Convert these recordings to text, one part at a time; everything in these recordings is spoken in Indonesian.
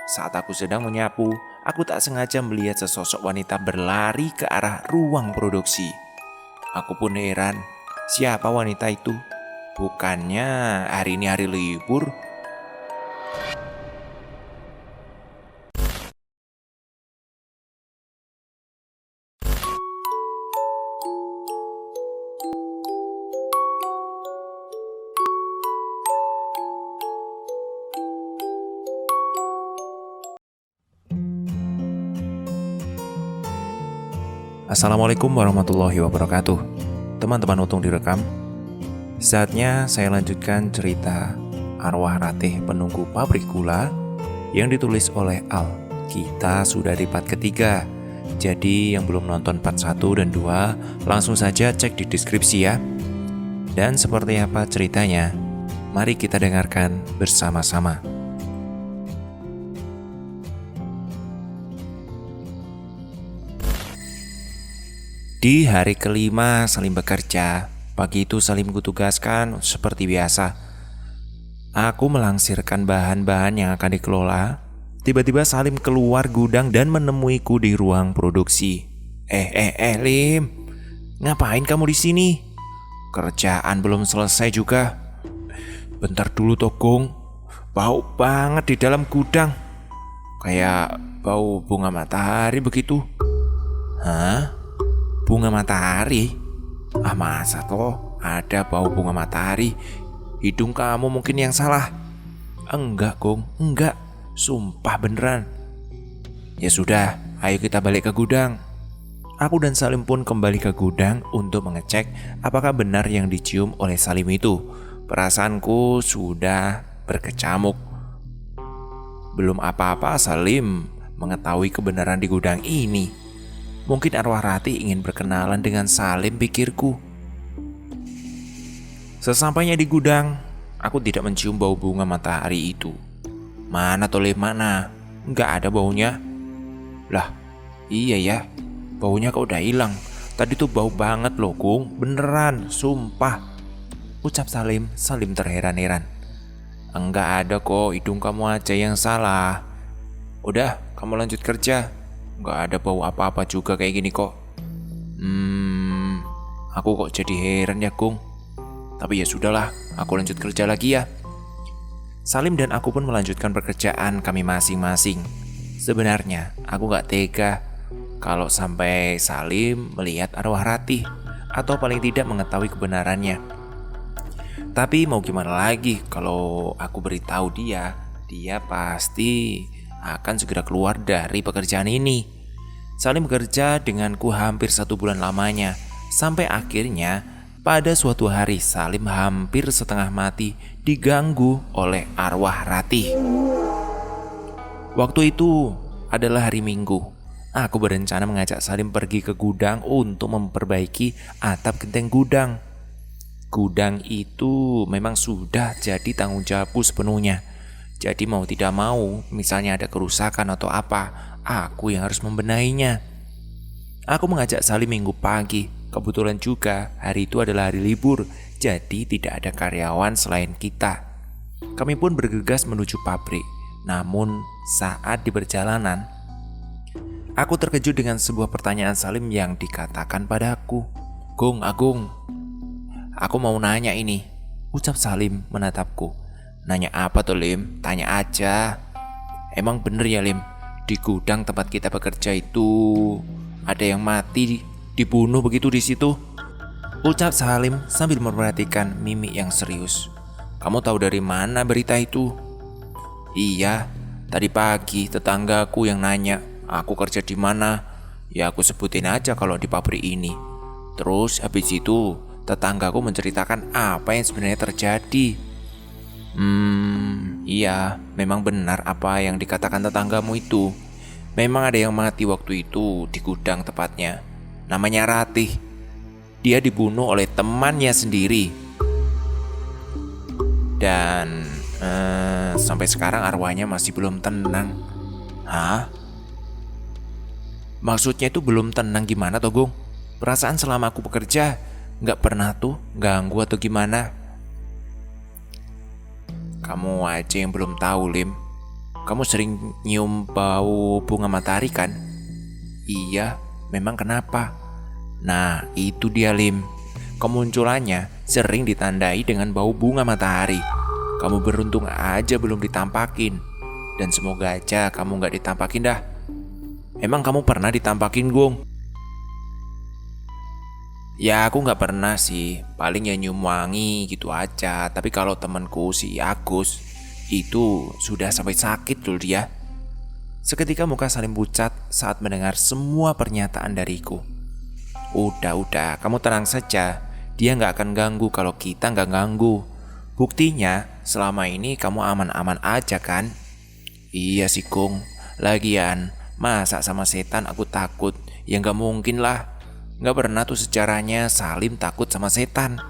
Saat aku sedang menyapu, aku tak sengaja melihat sesosok wanita berlari ke arah ruang produksi. Aku pun heran, siapa wanita itu? Bukannya hari ini hari libur? Assalamualaikum warahmatullahi wabarakatuh. Teman-teman untung direkam. Saatnya saya lanjutkan cerita Arwah Ratih Penunggu Pabrik Gula yang ditulis oleh Al. Kita sudah di part ketiga. Jadi yang belum nonton part 1 dan 2 langsung saja cek di deskripsi ya. Dan seperti apa ceritanya? Mari kita dengarkan bersama-sama. Di hari kelima Salim bekerja. Pagi itu Salim kutugaskan seperti biasa. Aku melangsirkan bahan-bahan yang akan dikelola. Tiba-tiba Salim keluar gudang dan menemuiku di ruang produksi. Lim, ngapain kamu di sini? Kerjaan belum selesai juga. Bentar dulu Togong, bau banget di dalam gudang. Kayak bau bunga matahari begitu. Hah? Bunga matahari? Masa toh ada bau bunga matahari? Hidung kamu mungkin yang salah. Enggak Gong, enggak. Sumpah beneran. Ya sudah, ayo kita balik ke gudang. Aku dan Salim pun kembali ke gudang untuk mengecek apakah benar yang dicium oleh Salim itu. Perasaanku sudah berkecamuk. Belum apa-apa Salim mengetahui kebenaran di gudang ini. Mungkin arwah Ratih ingin berkenalan dengan Salim, pikirku. Sesampainya di gudang, aku tidak mencium bau bunga matahari itu. Mana Tolim, mana? Nggak ada baunya. Lah, iya ya, baunya kok udah hilang. Tadi tuh bau banget loh Gung, beneran, sumpah. Ucap Salim terheran-heran. Enggak ada kok, hidung kamu aja yang salah. Udah, kamu lanjut kerja. Gak ada bau apa-apa juga kayak gini kok. Aku kok jadi heran ya Gung. Tapi ya sudahlah, aku lanjut kerja lagi ya. Salim dan aku pun melanjutkan pekerjaan kami masing-masing. Sebenarnya aku gak tega kalau sampai Salim melihat arwah Ratih, atau paling tidak mengetahui kebenarannya. Tapi mau gimana lagi, kalau aku beritahu dia pasti akan segera keluar dari pekerjaan ini. Salim bekerja denganku hampir 1 bulan lamanya. Sampai akhirnya pada suatu hari Salim hampir setengah mati diganggu oleh arwah Ratih. Waktu itu adalah hari Minggu. Aku berencana mengajak Salim pergi ke gudang untuk memperbaiki atap genteng gudang. Gudang itu memang sudah jadi tanggung jawabku sepenuhnya. Jadi mau tidak mau, misalnya ada kerusakan atau apa, aku yang harus membenahinya. Aku mengajak Salim Minggu pagi. Kebetulan juga hari itu adalah hari libur, jadi tidak ada karyawan selain kita. Kami pun bergegas menuju pabrik. Namun saat di perjalanan, aku terkejut dengan sebuah pertanyaan Salim yang dikatakan padaku. Gung, Agung, aku mau nanya ini, ucap Salim menatapku. Nanya apa tuh Lim? Tanya aja. Emang bener ya Lim, di gudang tempat kita bekerja itu ada yang mati dibunuh begitu di situ? Ucap Salim sambil memperhatikan mimik yang serius. Kamu tahu dari mana berita itu? Iya, tadi pagi tetanggaku yang nanya aku kerja di mana. Ya aku sebutin aja kalau di pabrik ini. Terus habis itu tetanggaku menceritakan apa yang sebenarnya terjadi. Iya, memang benar apa yang dikatakan tetanggamu itu. Memang ada yang mati waktu itu di gudang tepatnya. Namanya Ratih. Dia dibunuh oleh temannya sendiri. Dan sampai sekarang arwahnya masih belum tenang. Hah? Maksudnya itu belum tenang gimana toh Gung? Perasaan selama aku bekerja gak pernah tuh ganggu atau gimana. Kamu aja yang belum tahu Lim. kamu sering nyium bau bunga matahari kan? Iya, memang kenapa? Nah, itu dia Lim. Kemunculannya sering ditandai dengan bau bunga matahari. Kamu beruntung aja belum ditampakin. Dan semoga aja kamu gak ditampakin dah. Emang kamu pernah ditampakin, Gung? Ya aku gak pernah sih, paling ya nyium wangi gitu aja. Tapi kalau temanku si Agus, itu sudah sampai sakit loh dia. Seketika muka Salim pucat saat mendengar semua pernyataan dariku. Udah, kamu tenang saja. Dia gak akan ganggu kalau kita gak ganggu. Buktinya, selama ini kamu aman-aman aja kan? Iya sih Gung, lagian masa sama setan aku takut? Ya gak mungkin lah. Gak pernah tuh sejarahnya Salim takut sama setan.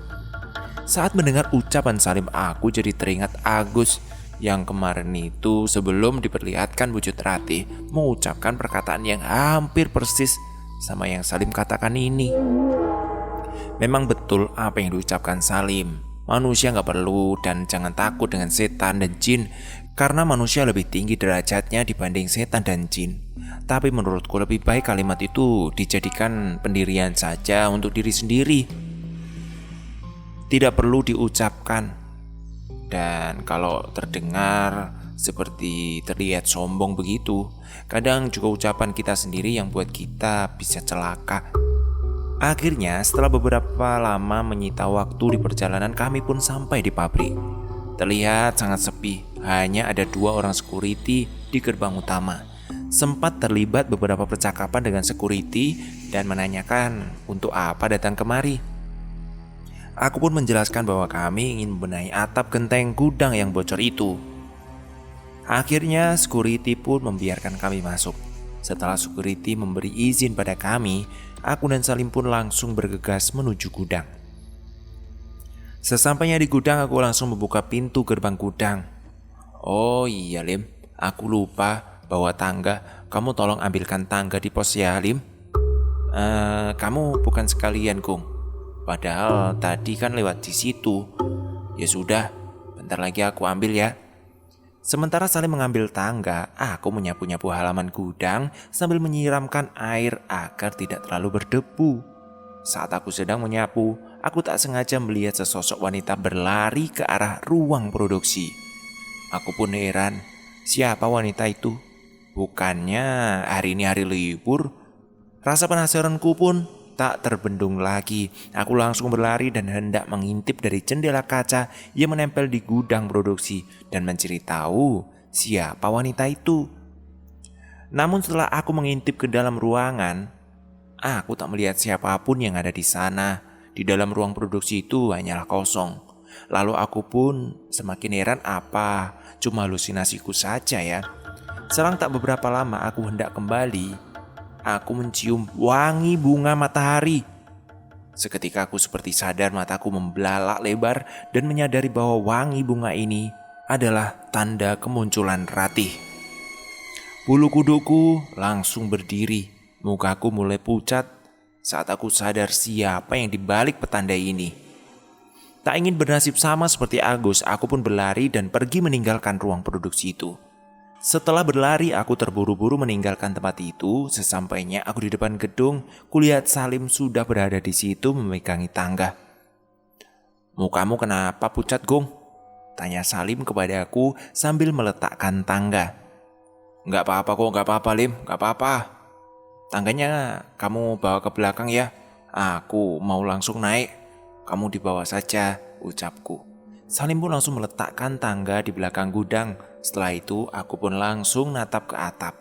Saat mendengar ucapan Salim, aku jadi teringat Agus yang kemarin itu sebelum diperlihatkan wujud Ratih mengucapkan perkataan yang hampir persis sama yang Salim katakan ini. Memang betul apa yang diucapkan Salim. Manusia gak perlu dan jangan takut dengan setan dan jin, karena manusia lebih tinggi derajatnya dibanding setan dan jin. Tapi menurutku lebih baik kalimat itu dijadikan pendirian saja untuk diri sendiri. Tidak perlu diucapkan. Dan kalau terdengar seperti terlihat sombong begitu, kadang juga ucapan kita sendiri yang buat kita bisa celaka. Akhirnya setelah beberapa lama menyita waktu di perjalanan, kami pun sampai di pabrik. Terlihat sangat sepi, hanya ada 2 orang security di gerbang utama. Sempat terlibat beberapa percakapan dengan security dan menanyakan untuk apa datang kemari. Aku pun menjelaskan bahwa kami ingin membenahi atap genteng gudang yang bocor itu. Akhirnya security pun membiarkan kami masuk. Setelah security memberi izin pada kami, aku dan Salim pun langsung bergegas menuju gudang. Sesampainya di gudang, aku langsung membuka pintu gerbang gudang. Oh iya Lim, aku lupa bawa tangga. Kamu tolong ambilkan tangga di pos ya Lim. Kamu bukan sekalian Gung, padahal tadi kan lewat di situ. Ya sudah, bentar lagi aku ambil ya. Sementara Salim mengambil tangga, aku menyapu-nyapu halaman gudang sambil menyiramkan air agar tidak terlalu berdebu. Saat aku sedang menyapu, aku tak sengaja melihat sesosok wanita berlari ke arah ruang produksi. Aku pun heran, siapa wanita itu? Bukannya hari ini hari libur? Rasa penasaranku pun tak terbendung lagi. Aku langsung berlari dan hendak mengintip dari jendela kaca yang menempel di gudang produksi dan mencari tahu siapa wanita itu. Namun setelah aku mengintip ke dalam ruangan, aku tak melihat siapapun yang ada di sana. Di dalam ruang produksi itu hanyalah kosong. Lalu aku pun semakin heran, apa cuma halusinasiku saja ya. Selang tak beberapa lama aku hendak kembali, aku mencium wangi bunga matahari. Seketika aku seperti sadar, mataku membelalak lebar dan menyadari bahwa wangi bunga ini adalah tanda kemunculan Ratih. Bulu kuduku langsung berdiri, mukaku mulai pucat saat aku sadar siapa yang dibalik petanda ini. Tak ingin bernasib sama seperti Agus, aku pun berlari dan pergi meninggalkan ruang produksi itu. Setelah berlari, aku terburu-buru meninggalkan tempat itu. Sesampainya aku di depan gedung, kulihat Salim sudah berada di situ memegangi tangga. Mukamu kenapa pucat, Gung? Tanya Salim kepada aku sambil meletakkan tangga. Gak apa-apa kok, gak apa-apa Lim, gak apa-apa. Tangganya kamu bawa ke belakang ya. Aku mau langsung naik. Kamu di bawah saja, ucapku. Salim pun langsung meletakkan tangga di belakang gudang. Setelah itu aku pun langsung natap ke atap.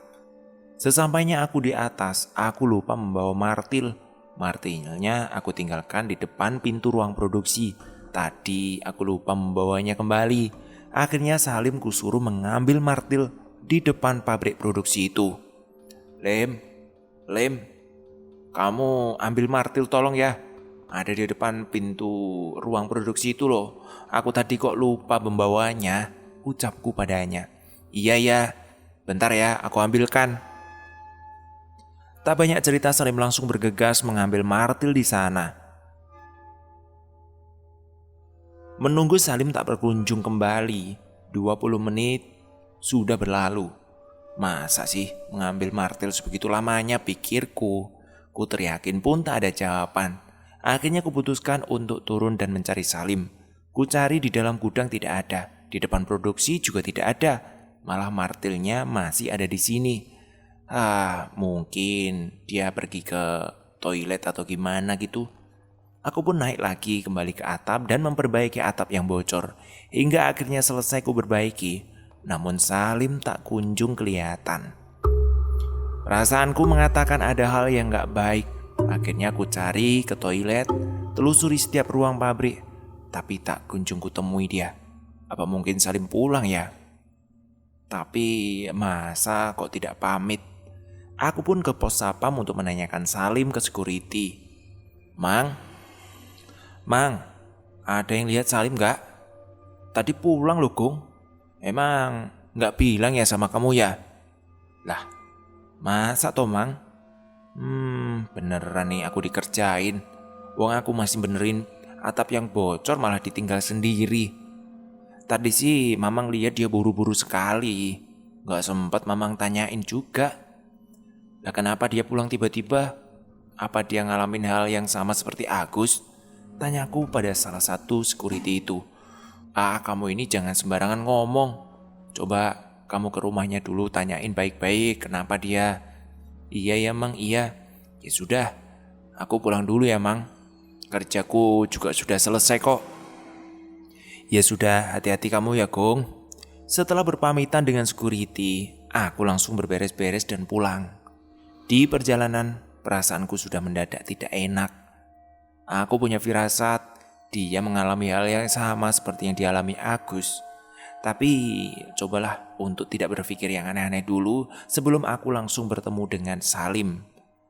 Sesampainya aku di atas, aku lupa membawa martil. Martilnya aku tinggalkan di depan pintu ruang produksi. Tadi aku lupa membawanya kembali. Akhirnya Salim kusuruh mengambil martil di depan pabrik produksi itu. Lem, kamu ambil martil tolong ya. Ada di depan pintu ruang produksi itu loh. Aku tadi kok lupa membawanya, ucapku padanya. Iya ya, bentar ya, aku ambilkan. Tak banyak cerita, Salim langsung bergegas mengambil martil di sana. Menunggu Salim tak berkunjung kembali. 20 menit, sudah berlalu. Masa sih mengambil martil sebegitu lamanya, pikirku. Ku teriakin pun tak ada jawaban. Akhirnya kuputuskan untuk turun dan mencari Salim. Ku cari di dalam gudang tidak ada, di depan produksi juga tidak ada. Malah martilnya masih ada di sini. Mungkin dia pergi ke toilet atau gimana gitu. Aku pun naik lagi kembali ke atap dan memperbaiki atap yang bocor. Hingga akhirnya selesai ku perbaiki. Namun Salim tak kunjung kelihatan. Perasaanku mengatakan ada hal yang gak baik. Akhirnya aku cari ke toilet, telusuri setiap ruang pabrik, tapi tak kunjung kutemui dia. Apa mungkin Salim pulang ya? Tapi masa kok tidak pamit? Aku pun ke pos sapam untuk menanyakan Salim ke security. Mang, ada yang lihat Salim gak? Tadi pulang loh, Gung. Emang gak bilang ya sama kamu ya? Lah, masa toh, Mang? Beneran nih aku dikerjain. Wong aku masih benerin atap yang bocor malah ditinggal sendiri. Tadi sih Mamang lihat dia buru-buru sekali. Gak sempat Mamang tanyain juga. Lah kenapa dia pulang tiba-tiba? Apa dia ngalamin hal yang sama seperti Agus? Tanyaku pada salah satu security itu. Kamu ini jangan sembarangan ngomong. Coba kamu ke rumahnya dulu, tanyain baik-baik kenapa dia. Iya ya Mang, iya. Ya sudah, aku pulang dulu ya Mang. Kerjaku juga sudah selesai kok. Ya sudah, hati-hati kamu ya Gong. Setelah berpamitan dengan security, aku langsung berberes-beres dan pulang. Di perjalanan, perasaanku sudah mendadak tidak enak. Aku punya firasat, dia mengalami hal yang sama seperti yang dialami Agus. Tapi cobalah untuk tidak berpikir yang aneh-aneh dulu sebelum aku langsung bertemu dengan Salim.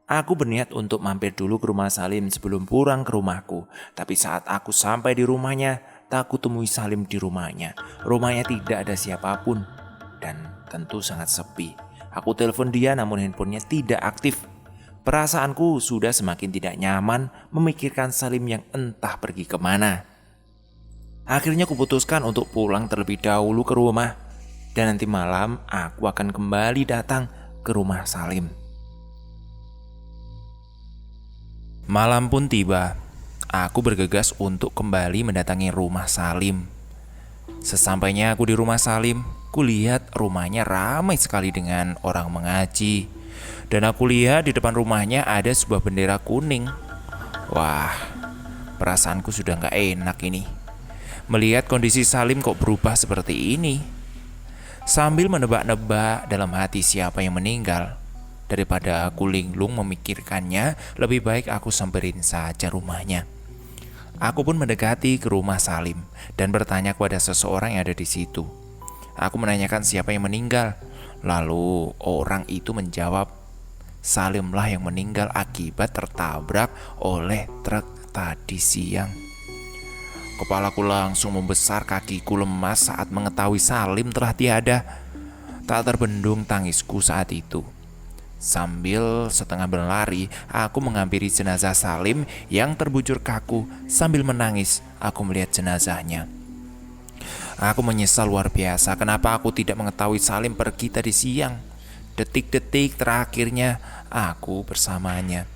Aku berniat untuk mampir dulu ke rumah Salim sebelum pulang ke rumahku. Tapi saat aku sampai di rumahnya, tak kutemui Salim di rumahnya. Rumahnya tidak ada siapapun dan tentu sangat sepi. Aku telepon dia namun handphonenya tidak aktif. Perasaanku sudah semakin tidak nyaman memikirkan Salim yang entah pergi kemana. Akhirnya kuputuskan untuk pulang terlebih dahulu ke rumah. Dan nanti malam aku akan kembali datang ke rumah Salim. Malam pun tiba. Aku bergegas untuk kembali mendatangi rumah Salim. Sesampainya aku di rumah Salim, kulihat rumahnya ramai sekali dengan orang mengaji. Dan aku lihat di depan rumahnya ada sebuah bendera kuning. Wah, perasaanku sudah gak enak ini. Melihat kondisi Salim kok berubah seperti ini. Sambil menebak-nebak dalam hati siapa yang meninggal, daripada aku linglung memikirkannya, lebih baik aku samperin saja rumahnya. Aku pun mendekati ke rumah Salim dan bertanya kepada seseorang yang ada di situ. Aku menanyakan siapa yang meninggal. Lalu orang itu menjawab, Salimlah yang meninggal akibat tertabrak oleh truk tadi siang. Kepalaku langsung membesar, kakiku lemas saat mengetahui Salim telah tiada. Tak terbendung tangisku saat itu. Sambil setengah berlari, aku menghampiri jenazah Salim yang terbujur kaku. Sambil menangis, aku melihat jenazahnya. Aku menyesal luar biasa kenapa aku tidak mengetahui Salim pergi tadi siang. Detik-detik terakhirnya aku bersamanya.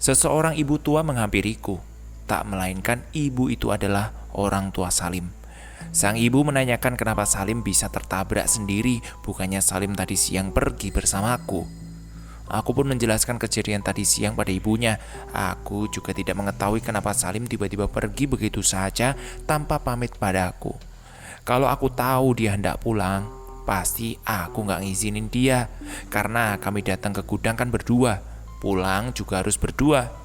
Seseorang ibu tua menghampiriku. Tak melainkan ibu itu adalah orang tua Salim. Sang ibu menanyakan kenapa Salim bisa tertabrak sendiri, bukannya Salim tadi siang pergi bersamaku. Aku pun menjelaskan kejadian tadi siang pada ibunya. Aku juga tidak mengetahui kenapa Salim tiba-tiba pergi begitu saja tanpa pamit padaku. Kalau aku tahu dia hendak pulang, pasti aku gak ngizinin dia. Karena kami datang ke gudang kan berdua, pulang juga harus berdua.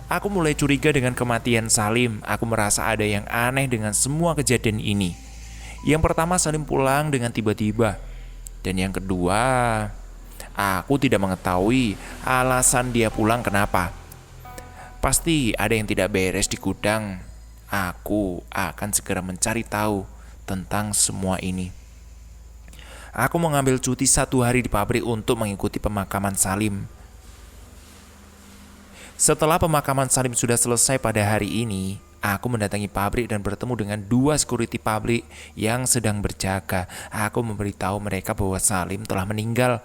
Aku mulai curiga dengan kematian Salim. Aku merasa ada yang aneh dengan semua kejadian ini. Yang pertama, Salim pulang dengan tiba-tiba. Dan yang kedua, aku tidak mengetahui alasan dia pulang kenapa. Pasti ada yang tidak beres di gudang. Aku akan segera mencari tahu tentang semua ini. Aku mengambil cuti 1 hari di pabrik untuk mengikuti pemakaman Salim. Setelah pemakaman Salim sudah selesai pada hari ini, Aku mendatangi pabrik dan bertemu dengan dua security pabrik yang sedang berjaga. Aku memberitahu mereka bahwa Salim telah meninggal.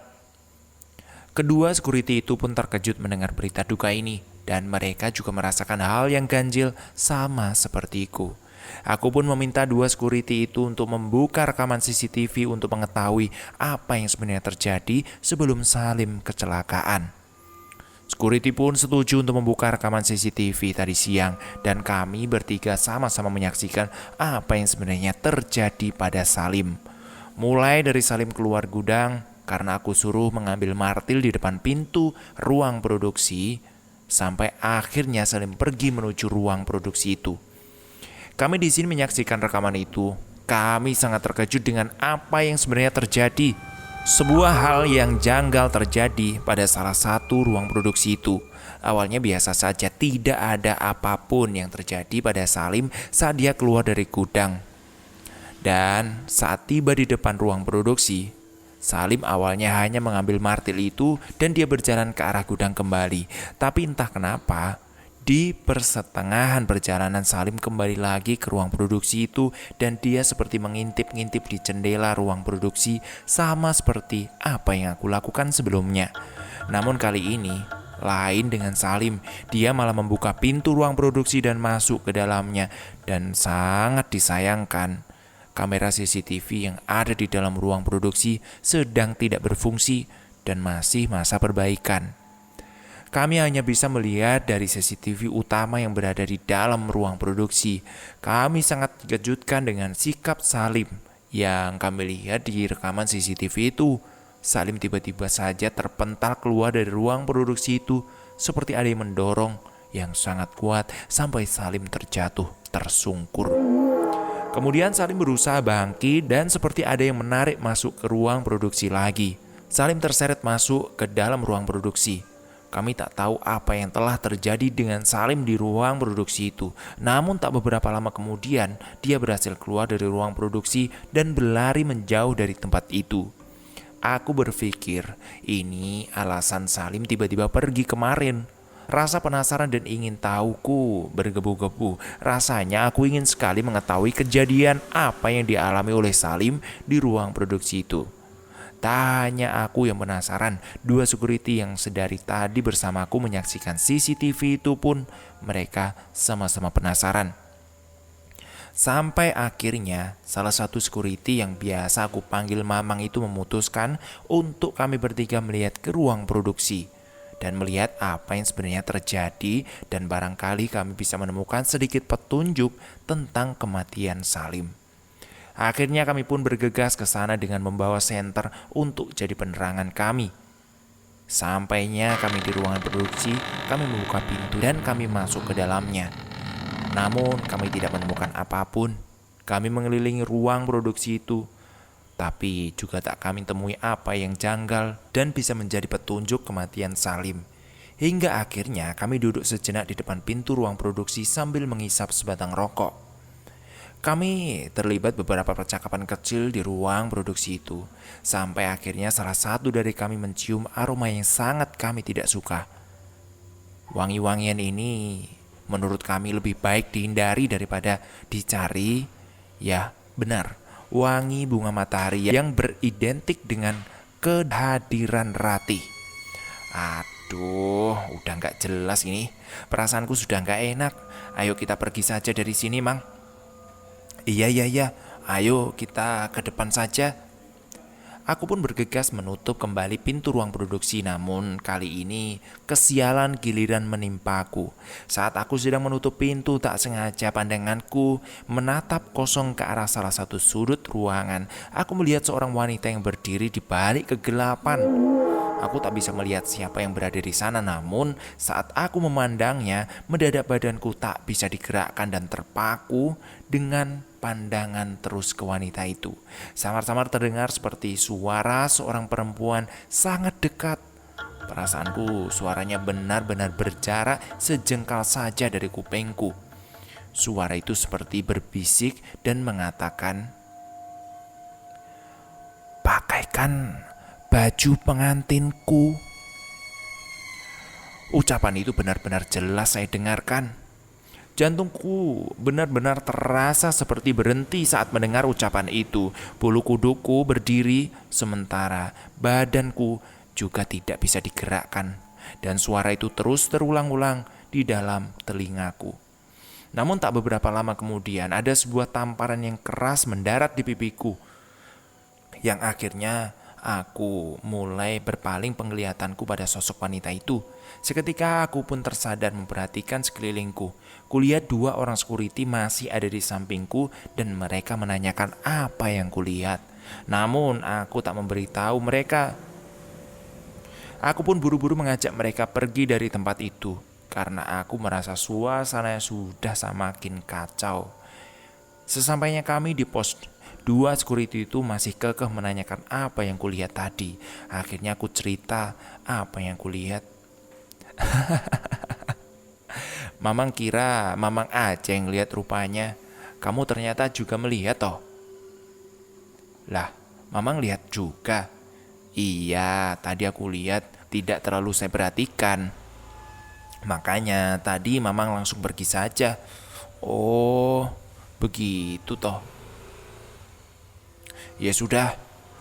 Kedua security itu pun terkejut mendengar berita duka ini, dan mereka juga merasakan hal yang ganjil sama sepertiku. Aku pun meminta dua security itu untuk membuka rekaman CCTV untuk mengetahui apa yang sebenarnya terjadi sebelum Salim kecelakaan. Security pun setuju untuk membuka rekaman CCTV tadi siang, dan kami bertiga sama-sama menyaksikan apa yang sebenarnya terjadi pada Salim. Mulai dari Salim keluar gudang karena aku suruh mengambil martil di depan pintu ruang produksi, sampai akhirnya Salim pergi menuju ruang produksi itu. Kami di sini menyaksikan rekaman itu. Kami sangat terkejut dengan apa yang sebenarnya terjadi. Sebuah hal yang janggal terjadi pada salah satu ruang produksi itu. Awalnya biasa saja, tidak ada apapun yang terjadi pada Salim saat dia keluar dari gudang. Dan saat tiba di depan ruang produksi, Salim awalnya hanya mengambil martil itu dan dia berjalan ke arah gudang kembali. Tapi entah kenapa, di pertengahan perjalanan Salim kembali lagi ke ruang produksi itu dan dia seperti mengintip-ngintip di jendela ruang produksi sama seperti apa yang aku lakukan sebelumnya. Namun kali ini, lain dengan Salim, dia malah membuka pintu ruang produksi dan masuk ke dalamnya. Dan sangat disayangkan, kamera CCTV yang ada di dalam ruang produksi sedang tidak berfungsi dan masih masa perbaikan. Kami hanya bisa melihat dari CCTV utama yang berada di dalam ruang produksi. Kami sangat dikejutkan dengan sikap Salim yang kami lihat di rekaman CCTV itu. Salim tiba-tiba saja terpental keluar dari ruang produksi itu seperti ada yang mendorong yang sangat kuat sampai Salim terjatuh tersungkur. Kemudian Salim berusaha bangkit dan seperti ada yang menarik masuk ke ruang produksi lagi. Salim terseret masuk ke dalam ruang produksi. Kami tak tahu apa yang telah terjadi dengan Salim di ruang produksi itu. Namun tak beberapa lama kemudian, dia berhasil keluar dari ruang produksi dan berlari menjauh dari tempat itu. Aku berpikir, ini alasan Salim tiba-tiba pergi kemarin. Rasa penasaran dan ingin tahuku bergebu-gebu. Rasanya aku ingin sekali mengetahui kejadian apa yang dialami oleh Salim di ruang produksi itu. Tak hanya aku yang penasaran, dua security yang sedari tadi bersamaku menyaksikan CCTV itu pun mereka sama-sama penasaran. Sampai akhirnya salah satu security yang biasa aku panggil Mamang itu memutuskan untuk kami bertiga melihat ke ruang produksi dan melihat apa yang sebenarnya terjadi, dan barangkali kami bisa menemukan sedikit petunjuk tentang kematian Salim. Akhirnya kami pun bergegas ke sana dengan membawa senter untuk jadi penerangan kami. Sampainya kami di ruangan produksi, kami membuka pintu dan kami masuk ke dalamnya. Namun kami tidak menemukan apapun. Kami mengelilingi ruang produksi itu, tapi juga tak kami temui apa yang janggal dan bisa menjadi petunjuk kematian Salim. Hingga akhirnya kami duduk sejenak di depan pintu ruang produksi sambil mengisap sebatang rokok. Kami terlibat beberapa percakapan kecil di ruang produksi itu, sampai akhirnya salah satu dari kami mencium aroma yang sangat kami tidak suka. Wangi-wangian ini menurut kami lebih baik dihindari daripada dicari. Ya, benar, wangi bunga matahari yang beridentik dengan kehadiran Ratih. Aduh, udah gak jelas ini. Perasaanku sudah gak enak. Ayo kita pergi saja dari sini, Mang. Iya, ayo kita ke depan saja. Aku pun bergegas menutup kembali pintu ruang produksi, namun kali ini kesialan giliran menimpaku. Saat aku sedang menutup pintu, tak sengaja pandanganku menatap kosong ke arah salah satu sudut ruangan. Aku melihat seorang wanita yang berdiri di balik kegelapan. Aku tak bisa melihat siapa yang berada di sana, namun saat aku memandangnya, mendadak badanku tak bisa digerakkan dan terpaku dengan pandangan terus ke wanita itu. Samar-samar terdengar seperti suara seorang perempuan sangat dekat. Perasaanku suaranya benar-benar berjarak sejengkal saja dari kupingku. Suara itu seperti berbisik dan mengatakan, "Pakaikan baju pengantinku." Ucapan itu benar-benar jelas saya dengarkan. Jantungku benar-benar terasa seperti berhenti saat mendengar ucapan itu. Bulu kuduku berdiri, sementara badanku juga tidak bisa digerakkan. Dan suara itu terus terulang-ulang di dalam telingaku. Namun tak beberapa lama kemudian ada sebuah tamparan yang keras mendarat di pipiku. Yang akhirnya aku mulai berpaling penglihatanku pada sosok wanita itu. Seketika aku pun tersadar memperhatikan sekelilingku. Kulihat 2 orang security masih ada di sampingku dan mereka menanyakan apa yang kulihat. Namun aku tak memberitahu mereka. Aku pun buru-buru mengajak mereka pergi dari tempat itu karena aku merasa suasananya sudah semakin kacau. Sesampainya kami di pos, 2 security itu masih kekeh menanyakan apa yang kulihat tadi. Akhirnya aku cerita apa yang kulihat. Mamang kira Mamang aja yang lihat rupanya. Kamu ternyata juga melihat toh. Lah, Mamang lihat juga. Iya, tadi aku lihat, tidak terlalu saya perhatikan. Makanya tadi Mamang langsung pergi saja. Oh, begitu toh. Ya sudah,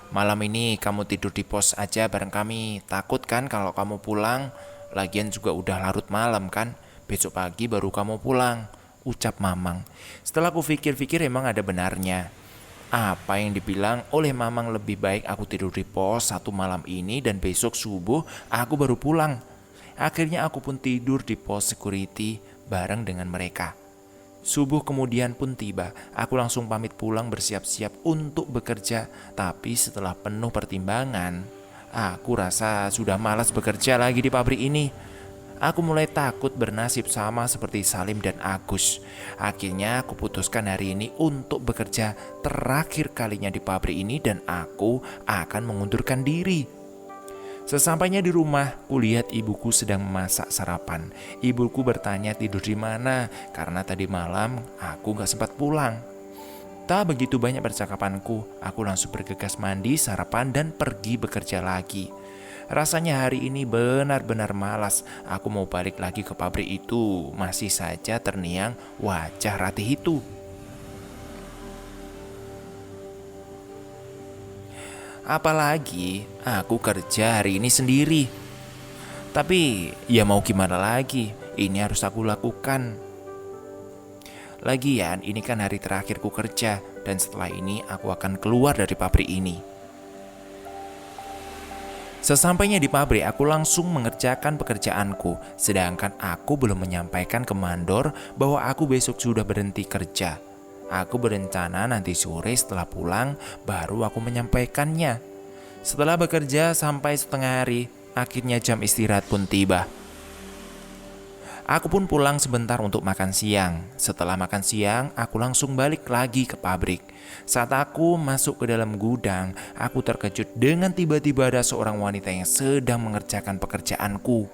malam ini kamu tidur di pos aja bareng kami. Takut kan kalau kamu pulang? Lagian juga udah larut malam kan? Besok pagi baru kamu pulang, ucap Mamang. Setelah aku pikir-pikir emang ada benarnya. Apa yang dibilang oleh Mamang lebih baik aku tidur di pos 1 malam ini dan besok subuh aku baru pulang. Akhirnya aku pun tidur di pos security bareng dengan mereka. Subuh kemudian pun tiba, aku langsung pamit pulang bersiap-siap untuk bekerja. Tapi setelah penuh pertimbangan, aku rasa sudah malas bekerja lagi di pabrik ini. Aku mulai takut bernasib sama seperti Salim dan Agus. Akhirnya aku putuskan hari ini untuk bekerja terakhir kalinya di pabrik ini dan aku akan mengundurkan diri. Sesampainya di rumah, kulihat ibuku sedang memasak sarapan. Ibuku bertanya tidur di mana karena tadi malam aku gak sempat pulang. Tak begitu banyak percakapanku, aku langsung bergegas mandi, sarapan dan pergi bekerja lagi. Rasanya hari ini benar-benar malas. Aku mau balik lagi ke pabrik itu, masih saja terniang wajah Ratih itu. Apalagi aku kerja hari ini sendiri. Tapi ya mau gimana lagi, ini harus aku lakukan. Lagian ini kan hari terakhirku kerja dan setelah ini aku akan keluar dari pabrik ini. Sesampainya di pabrik aku langsung mengerjakan pekerjaanku. Sedangkan aku belum menyampaikan ke mandor bahwa aku besok sudah berhenti kerja. Aku berencana nanti sore setelah pulang baru aku menyampaikannya. Setelah bekerja sampai setengah hari, akhirnya jam istirahat pun tiba. Aku pun pulang sebentar untuk makan siang. Setelah makan siang, aku langsung balik lagi ke pabrik. Saat aku masuk ke dalam gudang, aku terkejut dengan tiba-tiba ada seorang wanita yang sedang mengerjakan pekerjaanku.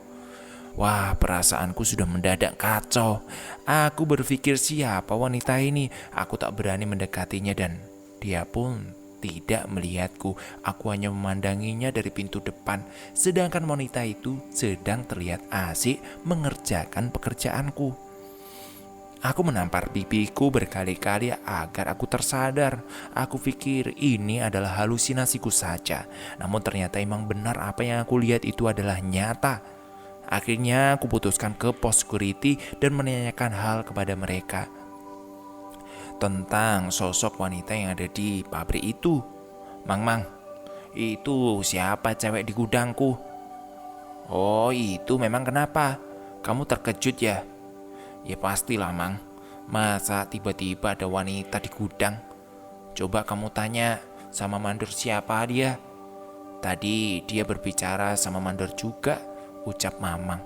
Wah, perasaanku sudah mendadak kacau. Aku berpikir siapa wanita ini. Aku tak berani mendekatinya dan dia pun tidak melihatku. Aku hanya memandanginya dari pintu depan. Sedangkan wanita itu sedang terlihat asik mengerjakan pekerjaanku. Aku menampar pipiku berkali-kali agar aku tersadar. Aku pikir ini adalah halusinasiku saja. Namun ternyata emang benar apa yang aku lihat itu adalah nyata. Akhirnya aku putuskan ke pos security dan menanyakan hal kepada mereka tentang sosok wanita yang ada di pabrik itu. Mang, itu siapa cewek di gudangku? Oh, itu memang kenapa? Kamu terkejut ya? Ya pastilah, Mang. Masa tiba-tiba ada wanita di gudang? Coba kamu tanya sama mandor siapa dia. Tadi dia berbicara sama mandor juga, ucap Mamang.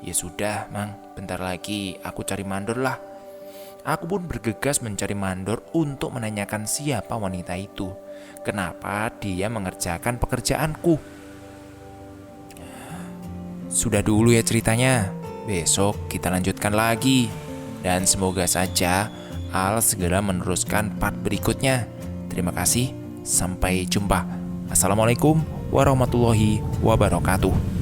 Ya sudah, Mang, bentar lagi aku cari mandor lah. Aku pun bergegas mencari mandor untuk menanyakan siapa wanita itu. Kenapa dia mengerjakan pekerjaanku? Sudah dulu ya ceritanya. Besok kita lanjutkan lagi. Dan semoga saja Al segera meneruskan part berikutnya. Terima kasih. Sampai jumpa. Assalamualaikum warahmatullahi wabarakatuh.